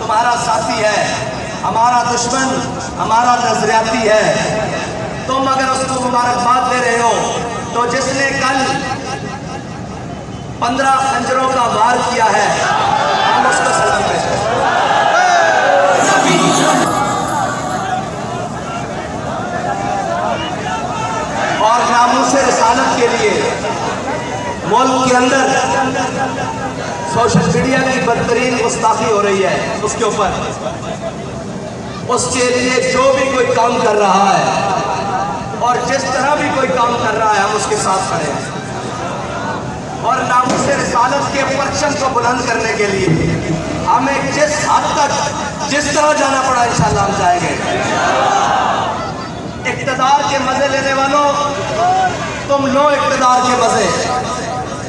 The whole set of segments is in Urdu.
تمہارا ساتھی ہے، ہمارا دشمن ہمارا نظریاتی ہے، تم اگر اس کو مبارکباد دے رہے ہو تو جس نے کل 15 خنجروں کا وار کیا ہے ہم اس کو سلام پیش کریں۔ اور ناموس رسالت کے لیے ملک کے اندر سوشل میڈیا کی بدترین گستاخی ہو رہی ہے، اس کے اوپر اس کے لیے جو بھی کوئی کام کر رہا ہے اور جس طرح بھی کوئی کام کر رہا ہے ہم اس کے ساتھ کھڑے ہیں، اور ناموس رسالت کے پرچم کو بلند کرنے کے لیے ہمیں جس حد تک جس طرح جانا پڑا انشاءاللہ ہم جائیں گے۔ اقتدار کے مزے لینے والوں تم لو اقتدار کے مزے،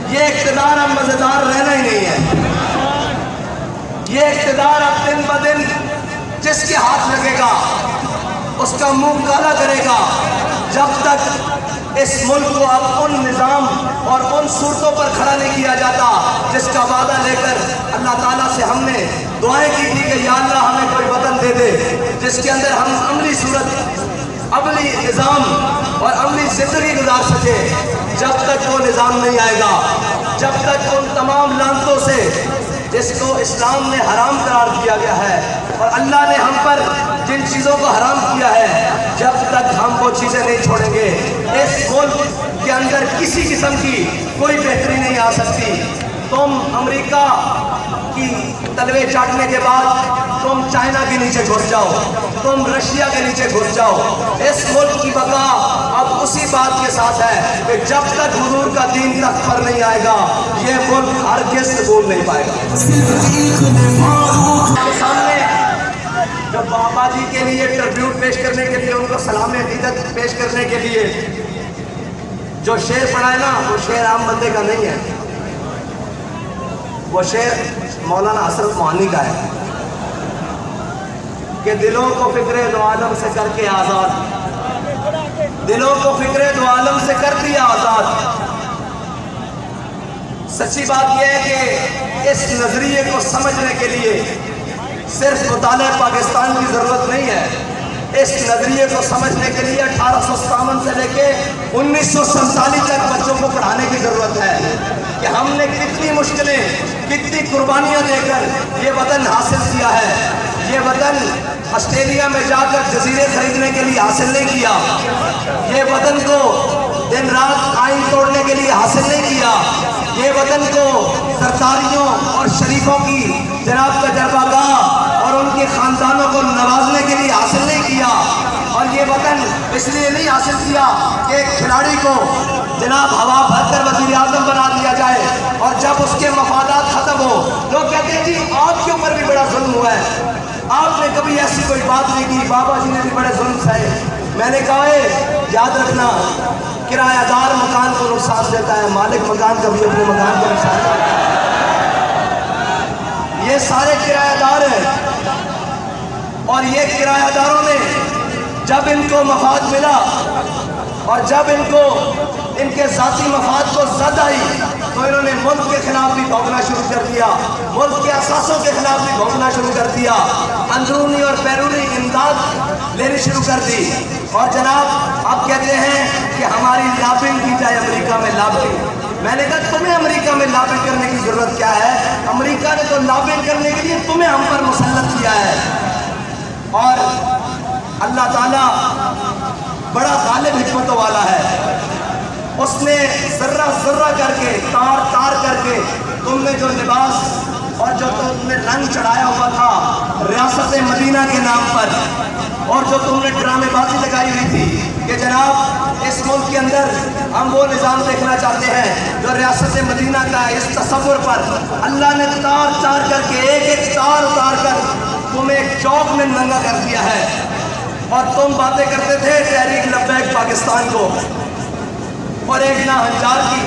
یہ اقتدار اب مزیدار رہنا ہی نہیں ہے، یہ اقتدار اب دن بدن جس کے ہاتھ لگے گا اس کا منہ کالا کرے گا، جب تک اس ملک کو اب ان نظام اور ان صورتوں پر کھڑا نہیں کیا جاتا جس کا وعدہ لے کر اللہ تعالیٰ سے ہم نے دعائیں کی تھی کہ یا اللہ ہمیں کوئی وطن دے دے جس کے اندر ہم عملی صورت، عملی نظام اور عملی زندگی گزار سکے۔ جب تک وہ نظام نہیں آئے گا، جب تک ان تمام لعنتوں سے جس کو اسلام نے حرام قرار دیا گیا ہے اور اللہ نے ہم پر جن چیزوں کو حرام کیا ہے، جب تک ہم وہ چیزیں نہیں چھوڑیں گے اس ملک کے اندر کسی قسم کی کوئی بہتری نہیں آ سکتی۔ تم امریکہ کی تلوے چاٹنے کے بعد تم چائنا کے نیچے گھس جاؤ، تم رشیا کے نیچے گھس جاؤ، اس ملک کی بقا اب اسی بات کے ساتھ ہے کہ جب تک حضور کا دین تخت پر نہیں آئے گا یہ ملک ہرگز قبول نہیں پائے گا۔ سامنے جو بابا جی کے لیے ٹربیوٹ پیش کرنے کے لیے، ان کو سلام عقیدت پیش کرنے کے لیے جو شعر پڑھا ہے نا، وہ شعر عام بندے کا نہیں ہے، وہ شعر مولانا حسرت موہانی کا ہے کہ دلوں کو فکر دو عالم سے کر کے آزاد، دلوں کو فکر دو عالم سے کر دیا آزاد۔ سچی بات یہ ہے کہ اس نظریے کو سمجھنے کے لیے صرف مطالعہ پاکستان کی ضرورت نہیں ہے، اس نظریے کو سمجھنے کے لیے 1857 سے لے کے 1947 تک بچوں کو پڑھانے کی ضرورت ہے کہ ہم نے کتنی مشکلیں، کتنی قربانیاں دے کر یہ وطن حاصل کیا ہے۔ یہ وطن آسٹریلیا میں جا کر جزیرے خریدنے کے لیے حاصل نہیں کیا، یہ وطن کو دن رات آئین توڑنے کے لیے حاصل نہیں کیا، یہ وطن کو سرکاریوں اور شریفوں کی جناب تجربہ گاہ اور ان کے خاندانوں کو نوازنے کے لیے حاصل نہیں کیا، اور یہ وطن اس لیے نہیں حاصل کیا کہ ایک کھلاڑی کو جناب ہوا بھر کر وزیر اعظم بنا دیا جائے اور جب اس کے مفادات ختم ہو لوگ کہتے ہیں جی آپ کے اوپر بھی بڑا ظلم ہوا ہے، آپ نے کبھی ایسی کوئی بات نہیں کی، بابا جی نے بھی بڑے ظلم سہے۔ میں نے کہا ہے یاد رکھنا، کرایہ دار مکان کو نقصان دیتا ہے، مالک مکان کبھی اپنے مکان کو نقصان دیتا ہے۔ یہ سارے کرایہ دار ہیں اور یہ کرایہ داروں نے جب ان کو مفاد ملا اور جب ان کو ان کے ذاتی مفاد کو زد آئی تو انہوں نے ملک کے خلاف بھی بھونکنا شروع کر دیا، ملک کے اساسوں کے خلاف بھی بھونکنا شروع کر دیا، اندرونی اور بیرونی امداد لینی شروع کر دی، اور جناب اب کہتے ہیں کہ ہماری لابنگ کی جائے امریکہ میں لابنگ۔ میں نے کہا تمہیں امریکہ میں لابنگ کرنے کی ضرورت کیا ہے؟ امریکہ نے تو لابنگ کرنے کے لیے تمہیں ہم پر مسلط کیا ہے، اور اللہ تعالیٰ بڑا غالب حکمتوں والا ہے، اس نے ذرہ ذرہ کر کے تار تار کر کے تم نے جو لباس اور جو تم نے رنگ چڑھایا ہوا تھا ریاست مدینہ کے نام پر، اور جو تم نے ڈرامے بازی لگائی ہوئی تھی کہ جناب اس ملک کے اندر ہم وہ نظام دیکھنا چاہتے ہیں جو ریاست مدینہ کا ہے، اس تصور پر اللہ نے تار تار کر کے ایک ایک تار اتار کر تمہیں ایک چوک میں ننگا کر دیا ہے، اور تم باتیں کرتے تھے تحریک لبیک پاکستان کو، اور ایک ناہنجار کی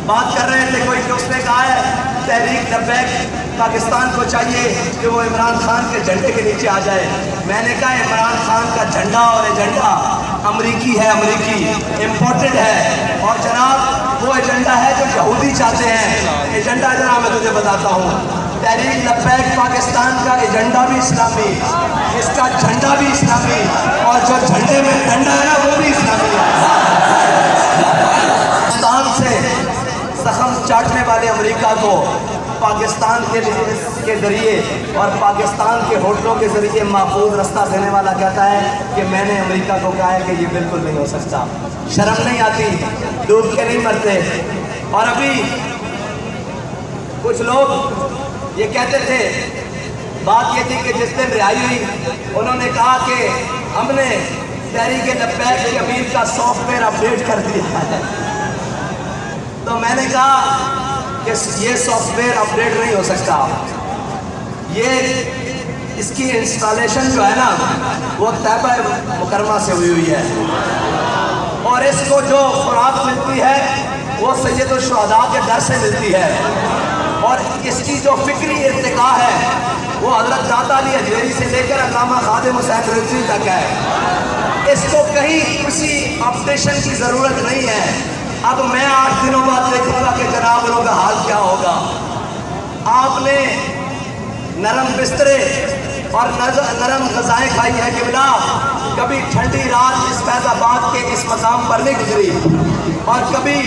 بات کر رہے تھے کوئی کہ اس نے کہا ہے تحریک لبیک پاکستان کو چاہیے کہ وہ عمران خان کے جھنڈے کے نیچے آ جائے۔ میں نے کہا عمران خان کا جھنڈا اور ایجنڈا امریکی ہے، امریکی امپورٹڈ ہے، اور جناب وہ ایجنڈا ہے جو یہودی چاہتے ہیں۔ ایجنڈا جناب میں تجھے بتاتا ہوں، تحریک لبیک پاکستان کا ایجنڈا بھی اسلامی، اس کا جھنڈا بھی اسلامی، اور جو جھنڈے میں ڈنڈا ہے نا وہ بھی اسلامی ہے۔ پاکستان سے زخم چاٹنے والے امریکہ کو پاکستان کے ذریعے اور پاکستان کے ہوٹلوں کے ذریعے محفوظ رستہ دینے والا کہتا ہے کہ میں نے امریکہ کو کہا ہے کہ یہ بالکل نہیں ہو سکتا۔ شرم نہیں آتی؟ ڈوب کے نہیں مرتے؟ اور ابھی کچھ لوگ یہ کہتے تھے، بات یہ تھی کہ جس دن رہائی ہوئی انہوں نے کہا کہ ہم نے تحریک لبیک کے امیر کا سافٹ ویئر اپڈیٹ کر دیا ہے۔ تو میں نے کہا کہ یہ سافٹ ویئر اپڈیٹ نہیں ہو سکتا، یہ اس کی انسٹالیشن جو ہے نا وہ طیبہ مکرمہ سے ہوئی ہے، اور اس کو جو خوراک ملتی ہے وہ سید الشہداء کے در سے ملتی ہے، اور اس کی جو فکری ارتقاء ہے وہ حضرت داتا علی اجمیری سے لے کر علامہ خادم حسین رضوی تک ہے۔ اس کو کہیں کسی اپڈیشن کی ضرورت نہیں ہے۔ اب میں 8 دنوں بعد دیکھوں گا کہ جنابوں کا حال کیا ہوگا۔ آپ نے نرم بسترے اور نرم غذائیں کھائی ہے قبلہ، کبھی ٹھنڈی رات اس فیض آباد کے اس مقام پر نہیں گزری، اور کبھی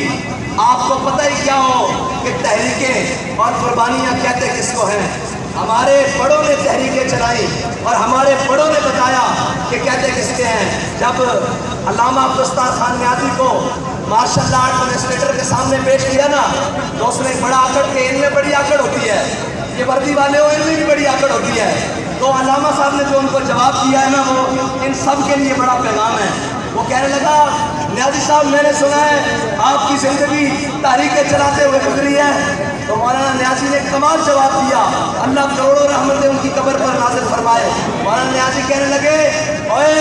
آپ کو پتہ ہی کیا ہو کہ تحریکیں اور قربانیاں کہتے کس کو ہیں۔ ہمارے بڑوں نے تحریکیں چلائی اور ہمارے بڑوں نے بتایا کہ کہتے کس کے ہیں۔ جب علامہ عبدالستار خان نیازی کو مارشل آرٹ ایڈمنسٹریٹر کے سامنے پیش کیا نا تو اس نے بڑا آکڑ کے ان میں بڑی آکڑ ہوتی ہے، یہ وردی والے ہو ان میں بھی بڑی آکڑ ہوتی ہے، تو علامہ صاحب نے جو ان کو جواب دیا ہے نا وہ ان سب کے لیے بڑا پیغام ہے۔ وہ کہنے لگا، نیازی صاحب میں نے سنا ہے آپ کی زندگی تحریکیں چلاتے ہوئے گزری ہے۔ تو مولانا نیازی نے کمال جواب دیا، اللہ کروڑوں رحمتیں ان کی قبر پر نازل فرمائے۔ مولانا نیازی کہنے لگے، اوے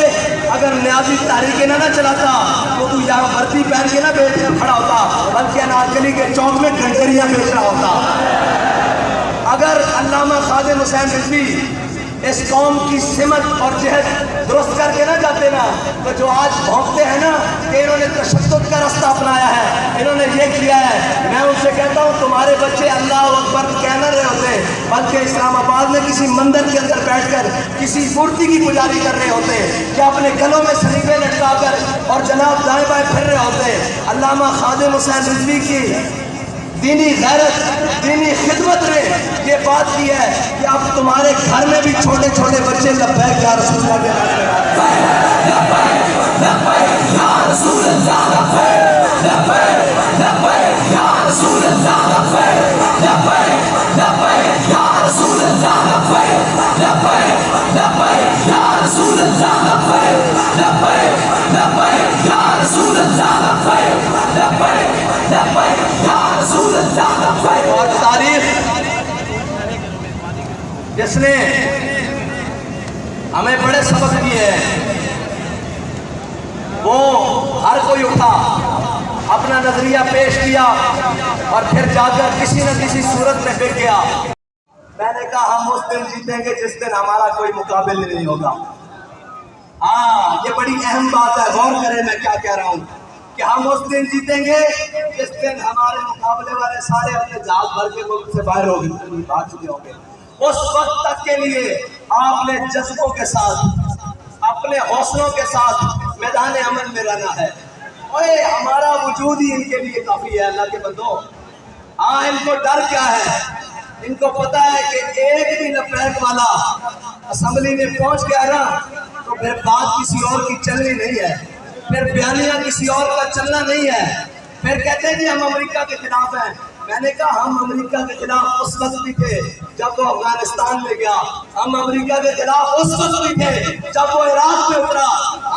اگر نیازی تحریکیں نہ چلاتا تو تو یہاں وردی پہن کے نہ بیٹھ کھڑا ہوتا، بلکہ انارکلی کے چوک میں گھنٹریاں بیچ رہا ہوتا۔ اگر علامہ خادم حسین رضوی اس قوم کی سمت اور جہت درست کر کے نہ جاتے نا تو جو آج بھونکتے ہیں نا کہ انہوں نے تشدد کا رستہ اپنایا ہے، انہوں نے یہ کیا ہے، میں ان سے کہتا ہوں تمہارے بچے اللہ اکبر کہہ نہ رہے ہوتے بلکہ اسلام آباد میں کسی مندر کے اندر بیٹھ کر کسی مورتی کی پجاری کر رہے ہوتے، کہ اپنے گلوں میں سلیبے لٹکا کر اور جناب دائیں بائیں پھر رہے ہوتے۔ علامہ خادم حسین رضوی کی دینی غیرت، دینی خدمت نے یہ بات کی ہے کہ اب تمہارے گھر میں بھی چھوٹے چھوٹے بچے لبیک یا رسول اللہ کے نعرے لگاتے ہیں۔ لبیک یا رسول اللہ، لبیک لبیک یا رسول اللہ، لبیک لبیک یا رسول اللہ، لبیک لبیک یا رسول اللہ، لبیک لبیک یا رسول اللہ، لبیک لبیک یا رسول اللہ۔ اور تاریخ جس نے ہمیں بڑے سبق دیے ہیں، وہ ہر کوئی اٹھا اپنا نظریہ پیش کیا اور پھر جا کر کسی نہ کسی صورت میں بک گیا۔ میں نے کہا ہم اس دن جیتیں گے جس دن ہمارا کوئی مقابل نہیں ہوگا۔ یہ بڑی اہم بات ہے، غور کریں میں کیا کہہ رہا ہوں، کہ ہم اس دن جیتیں گے جس دن ہمارے مقابلے والے سارے اپنے جہاز بھر کے ملک سے باہر ہو چکے ہوں گے۔ اس وقت تک کے لیے آپ نے جذبوں کے ساتھ اپنے حوصلوں کے ساتھ میدان عمل میں رہنا ہے۔ اوے ہمارا وجود ہی ان کے لیے کافی ہے اللہ کے بندو۔ ان کو ڈر کیا ہے؟ ان کو پتا ہے کہ ایک بھی لبیک والا اسمبلی میں پہنچ گیا نا تو پھر بات کسی اور کی چلنی نہیں ہے، پھر بیانیہ کسی اور کا چلنا نہیں ہے، پھر کہتے ہیں کہ ہم امریکہ کے خلاف ہیں۔ میں نے کہا ہم امریکہ کے خلاف اس وقت بھی تھے جب وہ افغانستان میں گیا، ہم امریکہ کے خلاف اس وقت بھی تھے جب وہ عراق میں اترا،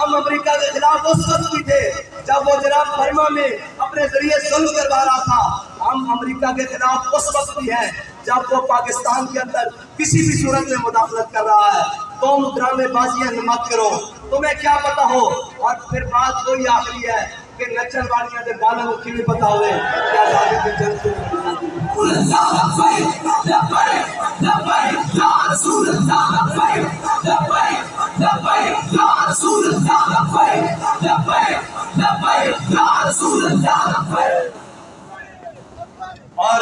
ہم امریکہ کے خلاف اس وقت بھی تھے جب وہ جناب برما میں اپنے ذریعے ظلم کروا رہا تھا، ہم امریکہ کے خلاف اس وقت بھی ہیں جب وہ پاکستان کے اندر کسی بھی صورت میں مداخلت کر رہا ہے۔ تم ڈرامے بازیاں مت کرو، تمہیں کیا پتا ہو۔ اور پھر بات کوئی آخری ہے کہ نچن والیاں دے گانا مکھی بھی پتا ہوئے کیا زیادہ دی جنگ اور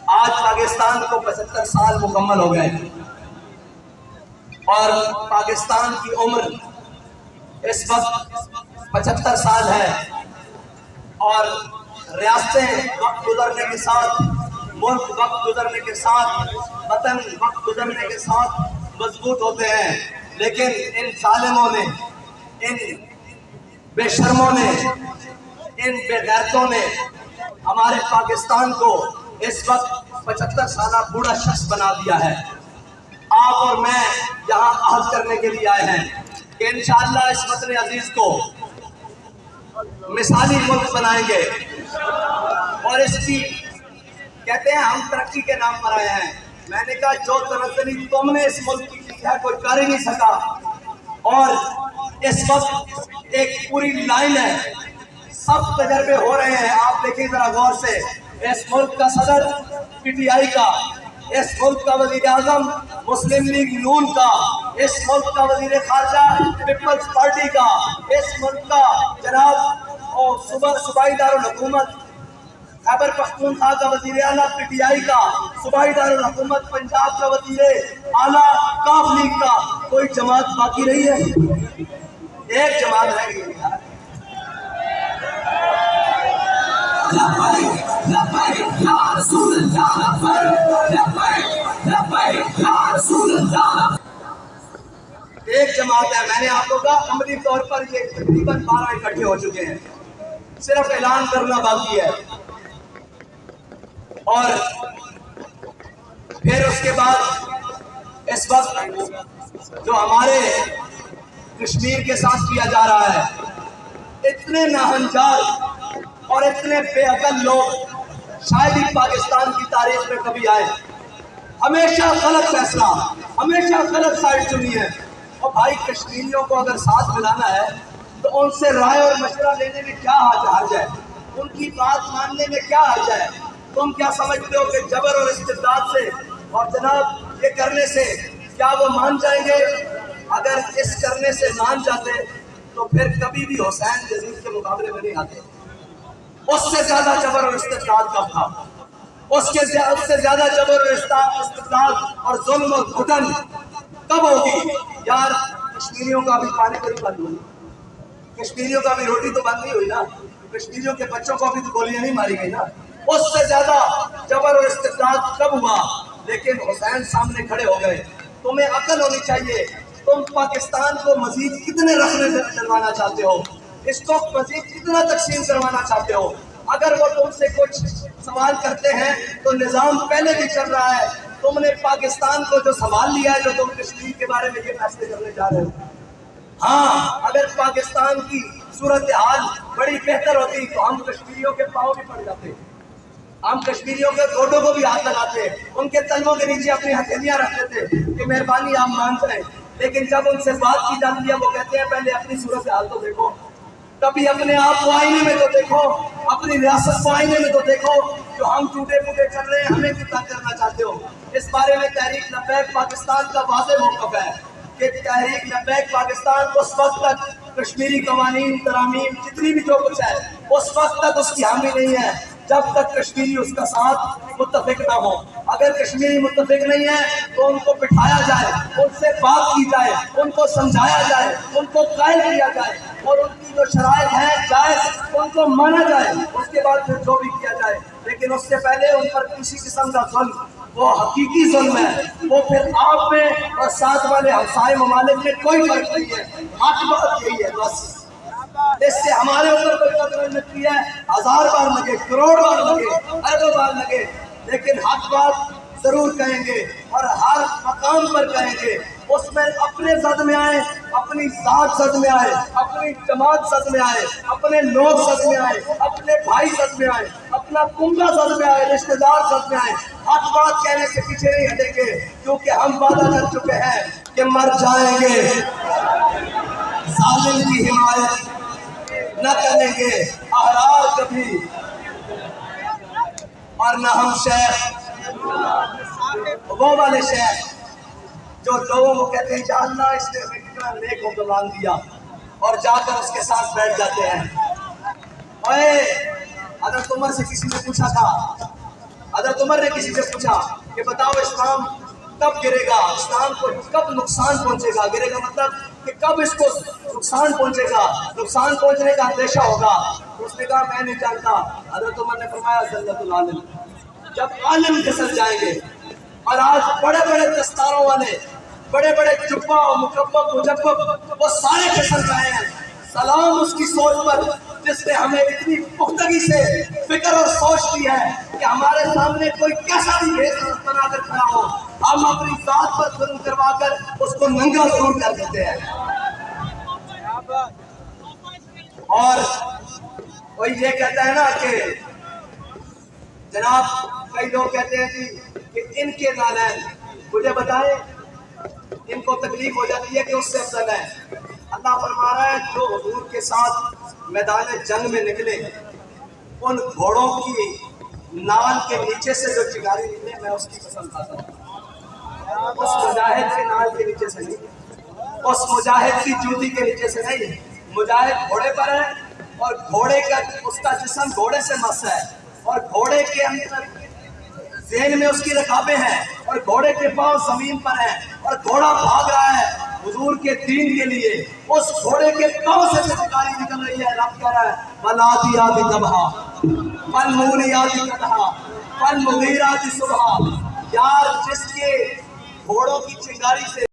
آج پاکستان پاکستان کو 75 سال مکمل ہو گئے اور پاکستان کی عمر اس وقت 75 سال ہے اور ریاستیں وقت گزرنے کے ساتھ، ملک وقت گزرنے کے ساتھ، وطن وقت گزرنے کے ساتھ مضبوط ہوتے ہیں، لیکن ان ظالموں نے، ان بے شرموں نے، ان بے غیرتوں نے ہمارے پاکستان کو اس وقت 75 سالہ بوڑھا شخص بنا دیا ہے۔ آپ اور میں یہاں عہد کرنے کے لیے آئے ہیں کہ انشاءاللہ اس وطن عزیز کو مثالی ملک بنائیں گے، اور اس کی کہتے ہیں ہم ترقی کے نام پر آئے ہیں۔ میں نے کہا جو ترقی تم نے اس ملک کی کی ہے کوئی کر ہی نہیں سکا، اور اس وقت ایک پوری لائن ہے، سب تجربے ہو رہے ہیں۔ آپ دیکھیں ذرا غور سے، اس ملک کا صدر پی ٹی آئی کا، اس ملک کا وزیر اعظم مسلم لیگ نون کا، اس ملک کا وزیر خارجہ پیپلز پارٹی کا، اس ملک کا جناب صوبائی دارالحکومت خیبر پختونخوا کا وزیر اعلیٰ پی ٹی آئی کا، صوبائی دارالحکومت پنجاب کا وزیر اعلیٰ کاف لیگ کا، کوئی جماعت باقی رہی ہے؟ ایک جماعت رہ گئی ہے۔ ایک جماعت ہے۔ میں نے آپ کو کہا عملی طور پر یہ تقریباً 12 اکٹھے ہو چکے ہیں، صرف اعلان کرنا باقی ہے۔ اور پھر اس کے بعد اس وقت جو ہمارے کشمیر کے ساتھ کیا جا رہا ہے، اتنے ناہنجار اور اتنے بے عقل لوگ شاید ہی پاکستان کی تاریخ میں کبھی آئے۔ ہمیشہ غلط فیصلہ، ہمیشہ غلط سائڈ چنی ہے۔ اور بھائی کشمیریوں کو اگر ساتھ ملانا ہے تو ان سے رائے اور مشورہ لینے میں کیا حرج ہے، ان کی بات ماننے میں کیا حرج ہے؟ تم کیا سمجھتے ہو کہ جبر اور استبداد سے اور جناب یہ کرنے سے کیا وہ مان جائیں گے؟ اگر اس کرنے سے مان جاتے تو پھر کبھی بھی حسین یزید کے مقابلے میں نہیں آتے۔ اس سے زیادہ جبر اور استبداد کب تھا؟ اس سے زیادہ جبر اور استبداد اور ظلم اور گھٹن کب ہوگی؟ یار کشمیریوں کا بھی پانی کو نہیں بند ہوئی، کشمیریوں کا بھی روٹی تو بند نہیں ہوئی نا، کشمیریوں کے بچوں کو بھی تو گولیاں نہیں ماری گئی نا۔ اس سے زیادہ جبر اور استبداد کب ہوا؟ لیکن حسین سامنے کھڑے ہو گئے۔ تمہیں عقل ہونی چاہیے، تم پاکستان کو مزید کتنے رکھنے ڈلوانا چاہتے ہو، اس کو مزید کتنا تقسیم کروانا چاہتے ہو؟ اگر وہ تم سے کچھ سوال کرتے ہیں تو نظام پہلے بھی چل رہا ہے۔ تم نے پاکستان کو جو سنبھال لیا ہے، جو تم کشمیر کے بارے میں یہ فیصلے کرنے جا رہے ہو۔ ہاں اگر پاکستان کی صورتحال بڑی بہتر ہوتی تو ہم کشمیریوں کے پاؤں بھی پڑ جاتے، ہم کشمیریوں کے گوڈوں کو بھی ہاتھ لگاتے، ان کے تلووں کے نیچے اپنی ہتھیلیاں رکھتے تھے کہ مہربانی آپ مان جائیں۔ لیکن جب ان سے بات کی جاتی ہے وہ کہتے ہیں پہلے اپنی صورتحال تو دیکھو، کبھی اپنے آپ کو آئینے میں تو دیکھو، اپنی ریاست کو آئینے میں تو دیکھو، جو ہم ٹوٹے پھوٹے کر رہے ہیں ہمیں کتنا کرنا چاہتے ہو۔ اس بارے میں تحریک لبیک پاکستان کا واضح موقف ہے کہ تحریک لبیک پاکستان اس وقت تک کشمیری قوانین ترامیم جتنی بھی جو کچھ ہے اس وقت تک اس کی حامی نہیں ہے جب تک کشمیری اس کا ساتھ متفق نہ ہو۔ اگر کشمیری متفق نہیں ہے تو ان کو بٹھایا جائے، ان سے بات کی جائے، ان کو سمجھایا جائے، ان کو قائل کیا جائے، اور ان کی جو شرائط ہیں جائز ان کو مانا جائے، اس کے بعد پھر جو بھی کیا جائے۔ لیکن اس سے پہلے ان پر کسی قسم کا ظلم، وہ حقیقی ظلم ہے، وہ پھر آپ میں اور ساتھ والے ہمسائے ممالک میں کوئی فرق نہیں ہے۔ حق بات یہی ہے بس، اس سے ہمارے اوپر کوئی قدر لگتی ہے، 1000 بار لگے، کروڑ بار لگے، اربوں بار لگے، لیکن حق بات ضرور کہیں گے اور ہر مقام پر کہیں گے۔ اس میں اپنے زد میں آئے، اپنی ذات زد میں آئے، اپنی جماعت زد میں آئے، اپنے لوگ زد میں آئے، اپنے بھائی زد میں آئے، اپنا کنبہ زد میں آئے، رشتہ دار زد میں آئے، حق بات کہنے سے پیچھے نہیں ہٹیں گے، کیونکہ ہم وعدہ کر چکے ہیں کہ مر جائیں گے، ظالم کی حمایت نہ کریں گے احرار کبھی، اور نہ ہم شیخ وہ والے شیخ جو لوگوں کو کہتے ہیں یا اللہ اس نے اتنا نیک حکمران دیا اور جا کر اس کے ساتھ بیٹھ جاتے ہیں۔ حضرت عمر سے کسی نے پوچھا تھا، حضرت عمر نے کسی سے پوچھا کہ بتاؤ اسلام کب گرے گا، اسلام کو کب نقصان پہنچے گا؟ گرے گا مطلب کہ کب اس کو نقصان پہنچے گا، نقصان پہنچنے کا اندیشہ ہوگا۔ اس نے کہا میں نہیں جانتا۔ حضرت عمر نے فرمایا ذلت العالم، جب عالم پھسل جائیں گے۔ اور آج بڑے بڑے دستاروں والے، بڑے بڑے جبہ و مکبب مجبب، وہ سارے پھسل رہے ہیں۔ سلام اس کی سوچ پر جس نے ہمیں اتنی پختگی سے فکر اور سوچ دی ہے کہ ہمارے سامنے کوئی کیسا بھی بھید بنا کر کھڑا ہو، ہم اپنی ذات پر ظلم کروا کر اس کو ننگا ضرور کر دیتے ہیں۔ اور وہ یہ کہتا ہے نا کہ جناب کئی لوگ کہتے ہیں کہ ان کے نالین، مجھے بتائیں ان کو تکلیف ہو جاتی ہے کہ اس سے افضل ہے۔ اللہ فرما رہا ہے جو حضور کے ساتھ میدان جنگ میں نکلے، ان گھوڑوں کی نال کے نیچے سے جو چنگاری نکلے، میں اس کی قسم کھاتا ہوں، اس مجاہد کے نال کے نیچے سے نہیں، اس مجاہد کی جوتی کے نیچے سے نہیں۔ مجاہد گھوڑے پر ہے اور گھوڑے کا اس کا جسم گھوڑے سے مس ہے، اور گھوڑے کے اندر ذہن میں اس کی رکابیں ہیں، اور گھوڑے کے پاؤں زمین پر ہیں، اور گھوڑا بھاگ رہا ہے حضور کے دین کے لیے۔ اس گھوڑے کے پاؤں سے چنگاری نکل رہی ہے۔ رب کہہ رہا ہے وَالْعَادِيَاتِ ضَبْحًا فَالْمُورِيَاتِ قَدْحًا فَالْمُغِيرَاتِ صُبْحًا۔ یار جس کے گھوڑوں کی چنگاری سے